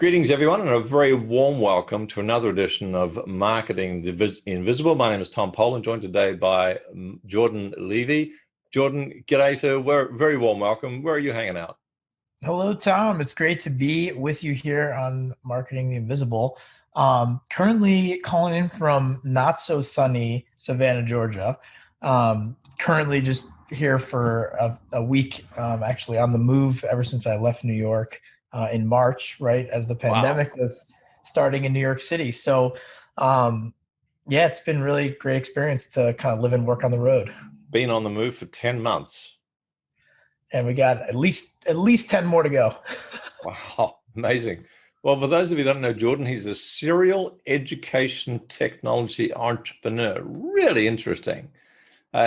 Greetings, everyone, and a very warm welcome to another edition of Marketing the Invisible. My name is Tom Poland, joined today by Jordan Levy. Jordan, g'day, sir. Very warm welcome. Where are you hanging out? Hello, Tom. It's great to be with you here on Marketing the Invisible. Currently calling in from not so sunny Savannah, Georgia. Currently just here for a week, actually on the move ever since I left New York in March, right as the Wow. pandemic was starting in New York City. So, yeah, it's been really great experience to kind of live and work on the road. Been on the move for 10 months. And we got at least 10 more to go. Wow, amazing. Well, for those of you who don't know Jordan, he's a serial education technology entrepreneur. Really interesting.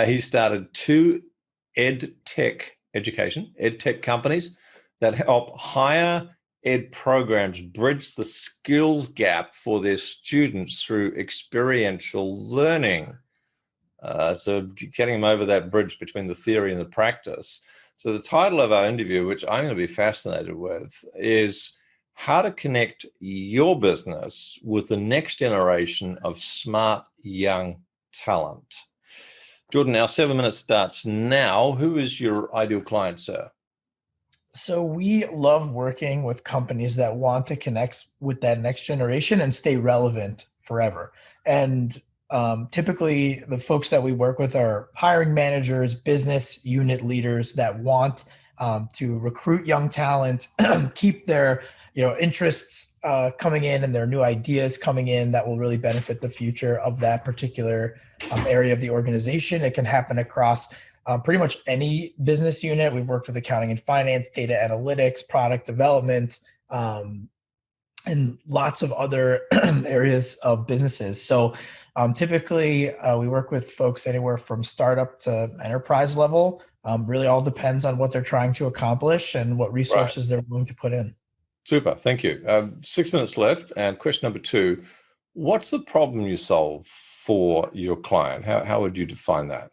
He started two ed tech companies that help higher ed programs bridge the skills gap for their students through experiential learning. So getting them over that bridge between the theory and the practice. So the title of our interview, which I'm going to be fascinated with, is how to connect your business with the next generation of smart young talent. Jordan, our 7 minutes starts now. Who is your ideal client, sir? So we love working with companies that want to connect with that next generation and stay relevant forever. And typically, the folks that we work with are hiring managers, business unit leaders that want to recruit young talent, keep their interests coming in and their new ideas coming in that will really benefit the future of that particular area of the organization. It can happen across pretty much any business unit. We've worked with accounting and finance, data analytics, product development, and lots of other areas of businesses. So typically, we work with folks anywhere from startup to enterprise level. Really all depends on what they're trying to accomplish and what Right. resources they're willing to put in. Super. Thank you. 6 minutes left. And question number two, what's the problem you solve for your client? How would you define that?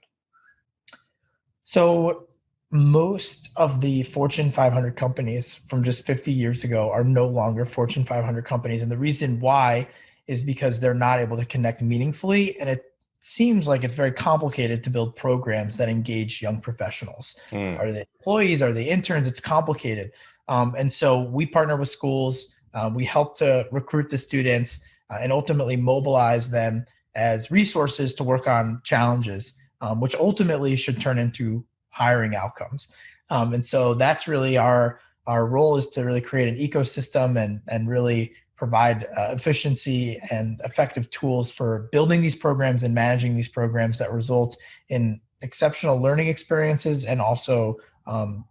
So most of the Fortune 500 companies from just 50 years ago are no longer Fortune 500 companies. And the reason why is because they're not able to connect meaningfully. And it seems like it's very complicated to build programs that engage young professionals. Mm. Are they employees? Are they interns? It's complicated. And so we partner with schools. We help to recruit the students and ultimately mobilize them as resources to work on challenges, which ultimately should turn into hiring outcomes. And so that's really our role, is to really create an ecosystem and really provide efficiency and effective tools for building these programs and managing these programs that result in exceptional learning experiences and also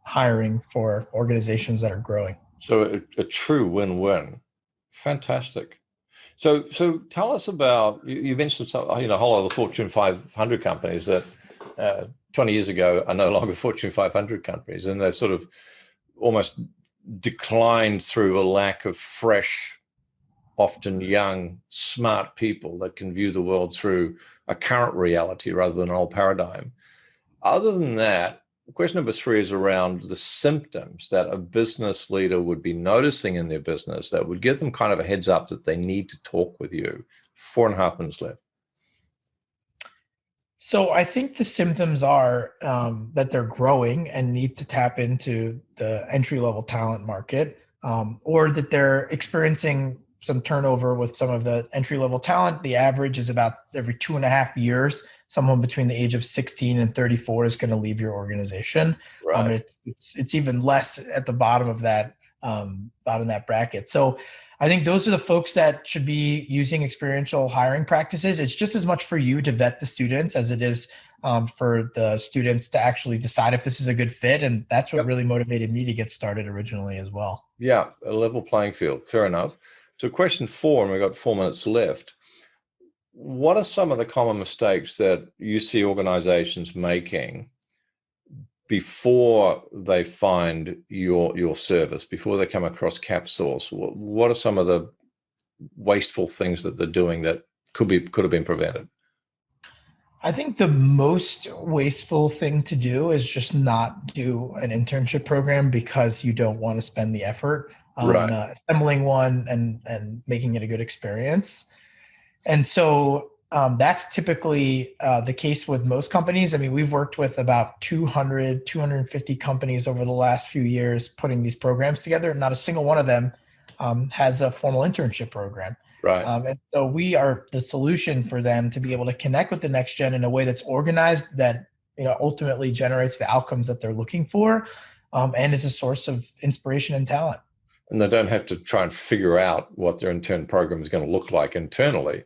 hiring for organizations that are growing. So a true win-win. Fantastic. So tell us about, you mentioned some, a whole lot of the Fortune 500 companies that 20 years ago are no longer Fortune 500 companies, and they're sort of almost declined through a lack of fresh, often young, smart people that can view the world through a current reality rather than an old paradigm. Other than that, question number three is around the symptoms that a business leader would be noticing in their business that would give them kind of a heads up that they need to talk with you. 4.5 minutes left. So I think the symptoms are that they're growing and need to tap into the entry-level talent market, or that they're experiencing some turnover with some of the entry-level talent. The average is about every 2.5 years, someone between the age of 16 and 34 is going to leave your organization. Right. It's even less at the bottom of that bracket. So I think those are the folks that should be using experiential hiring practices. It's just as much for you to vet the students as it is for the students to actually decide if this is a good fit. And that's what Yep. really motivated me to get started originally as well. Yeah, a level playing field. Fair enough. So question four, and we've got 4 minutes left. What are some of the common mistakes that you see organizations making before they find your service, before they come across CapSource? What are some of the wasteful things that they're doing that could have been prevented? I think the most wasteful thing to do is just not do an internship program because you don't want to spend the effort. on assembling one and making it a good experience. And so that's typically the case with most companies. I mean, we've worked with about 250 companies over the last few years putting these programs together. Not a single one of them has a formal internship program. Right. And so we are the solution for them to be able to connect with the next gen in a way that's organized, that ultimately generates the outcomes that they're looking for, and is a source of inspiration and talent. And they don't have to try and figure out what their intern program is going to look like internally.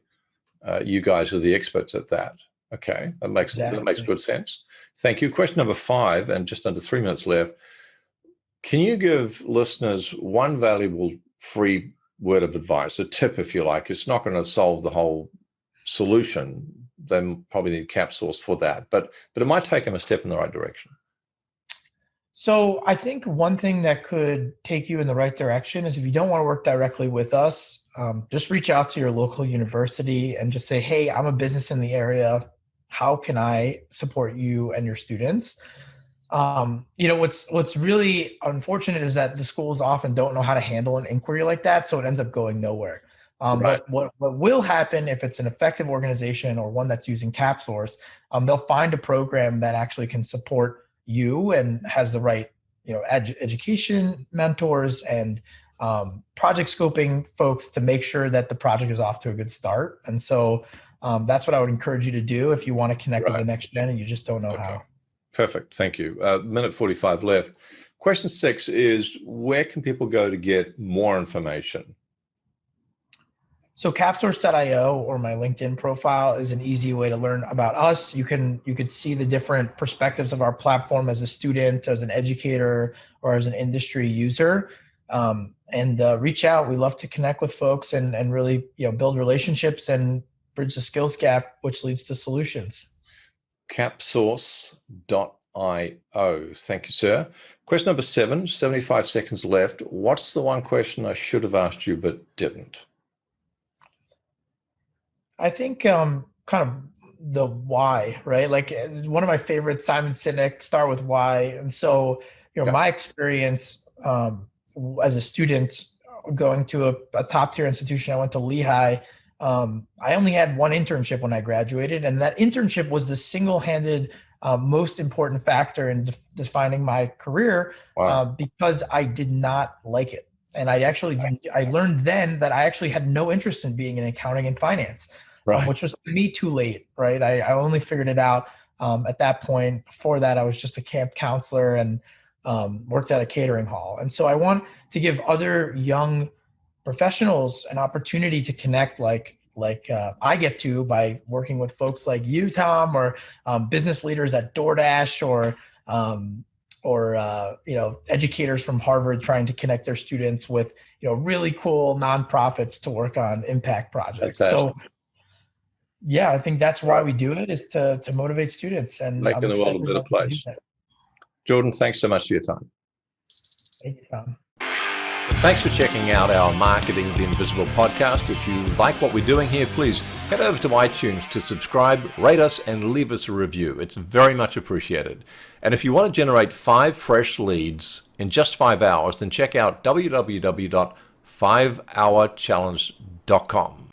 You guys are the experts at that. Okay, that makes good sense. Thank you. Question number 5, and just under 3 minutes left. Can you give listeners one valuable free word of advice, a tip, if you like? It's not going to solve the whole solution. They probably need CapSource for that, but it might take them a step in the right direction. So I think one thing that could take you in the right direction is, if you don't want to work directly with us, just reach out to your local university and just say, hey, I'm a business in the area. How can I support you and your students? What's really unfortunate is that the schools often don't know how to handle an inquiry like that, so it ends up going nowhere. But what will happen if it's an effective organization or one that's using CapSource, they'll find a program that actually can support you and has the right, education mentors and project scoping folks to make sure that the project is off to a good start. And so that's what I would encourage you to do if you want to connect with the next gen and you just don't know how. Perfect. Thank you. Minute 45 left. Question 6 is, where can people go to get more information? So capsource.io or my LinkedIn profile is an easy way to learn about us. You could see the different perspectives of our platform as a student, as an educator, or as an industry user. And reach out. We love to connect with folks and really build relationships and bridge the skills gap, which leads to solutions. Capsource.io. Thank you, sir. Question number 7, 75 seconds left. What's the one question I should have asked you but didn't? I think kind of the why, right? Like one of my favorites, Simon Sinek, start with why. And so, my experience as a student going to a top tier institution, I went to Lehigh. I only had one internship when I graduated, and that internship was the single-handed most important factor in defining my career. Because I did not like it. And I learned then that I actually had no interest in being in accounting and finance, which was me too late, right? I only figured it out at that point. Before that, I was just a camp counselor and worked at a catering hall. And so I want to give other young professionals an opportunity to connect like I get to by working with folks like you, Tom, or business leaders at DoorDash, or educators from Harvard trying to connect their students with really cool nonprofits to work on impact projects. Fantastic. So yeah, I think that's why we do it, is to motivate students, and making the world a better place. Jordan, thanks so much for your time. Thank you, Tom. Thanks for checking out our Marketing the Invisible podcast. If you like what we're doing here, please head over to iTunes to subscribe, rate us, and leave us a review. It's very much appreciated. And if you want to generate 5 fresh leads in just 5 hours, then check out www.5hourchallenge.com.